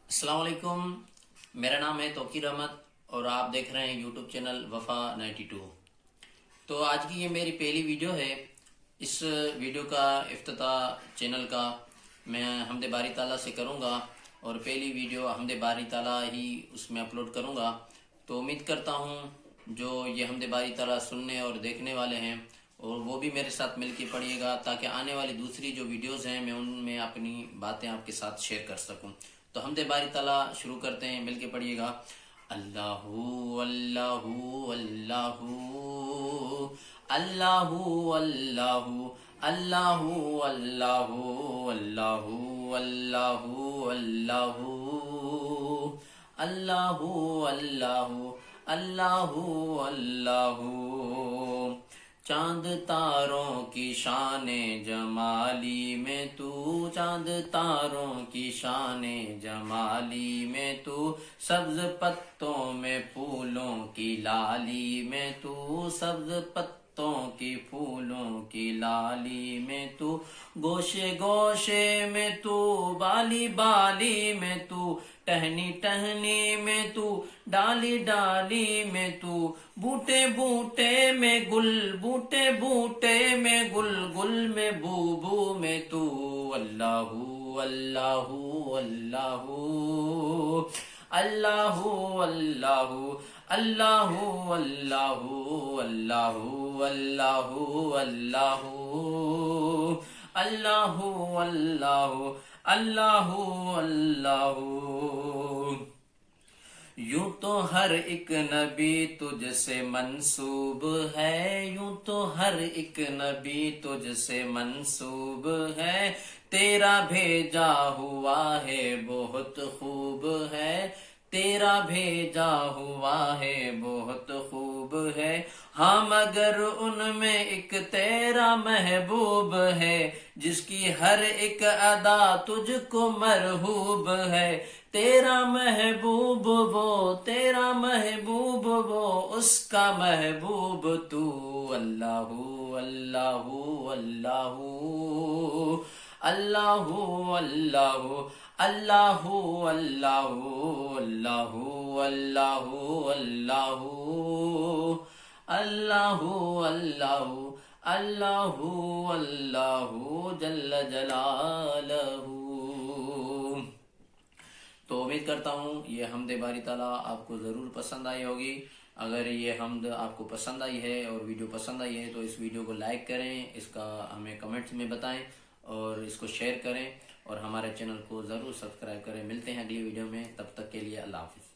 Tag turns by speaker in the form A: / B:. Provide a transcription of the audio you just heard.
A: अस्सलाम वालेकुम। मेरा नाम है तौकीर अहमद और आप देख रहे हैं यूट्यूब चैनल वफा 92। तो आज की ये मेरी पहली वीडियो है। इस वीडियो का इफ्तिताह चैनल का मैं हमदे बारी ताला से करूँगा और पहली वीडियो हमदे बारी ताला ही उसमें अपलोड करूँगा। तो उम्मीद करता हूँ जो ये हमदे बारी ताला सुनने और देखने वाले हैं और वो भी मेरे साथ मिल के पढ़िएगा, ताकि आने वाली दूसरी जो वीडियोस हैं मैं उनमें अपनी बातें आपके साथ शेयर कर सकूं। तो हमदे बारी ताला शुरू करते हैं, मिल के पढ़िएगा। अल्लाहू अल्लाहू अल्लाहू अल्लाहू अल्लाहू अल्लाहू अल्लाहू अल्लाहू अल्लाहू अल्लाहू अल्लाहू अल्लाहू अल्लाहू अल्लाहू। चांद तारों की शाने जमाली में तू, चांद तारों की शाने जमाली में तू, सब्ज पत्तों में फूलों की लाली में तू, सब्ज पत्तों की फूलों की लाली में तू, गोशे गोशे में तू, बाली बाली में तू, टहनी टहनी में तू, डाली डाली में तू, बूटे बूटे में गुल, बूटे बूटे में गुल, गुल में बू बू में तू। अल्लाहू अल्लाहू अल्लाहू अल्लाहू अल्लाहू अल्लाहू अल्लाहू अल्लाहू अल्लाहू अल्लाहू अल्लाहू अल्लाहू अल्लाहू। यूं तो हर एक नबी तुझसे मंसूब है, यूं तो हर एक नबी तुझसे मंसूब है, तेरा भेजा हुआ है बहुत खूब है, तेरा भेजा हुआ है बहुत खूब है। हाँ मगर उनमें एक तेरा महबूब है, जिसकी हर एक अदा तुझको मरहूब है, तेरा महबूब वो, तेरा महबूब वो, उसका महबूब तू। अल्लाहू अल्लाहू अल्लाहू अल्लाहू अल्लाहू अल्लाहू अल्लाहू अल्लाहू अल्लाहू अल्लाहू अल्लाहू अल्लाहू अल्लाहू जल्ल जलालहू। तो उम्मीद करता हूँ ये हमदे बारी ताला आपको ज़रूर पसंद आई होगी। अगर ये हमद आपको पसंद आई है और वीडियो पसंद आई है तो इस वीडियो को लाइक करें, इसका हमें कमेंट्स में बताएं और इसको शेयर करें और हमारे चैनल को ज़रूर सब्सक्राइब करें। मिलते हैं अगली वीडियो में, तब तक के लिए अल्लाह हाफ़िज़।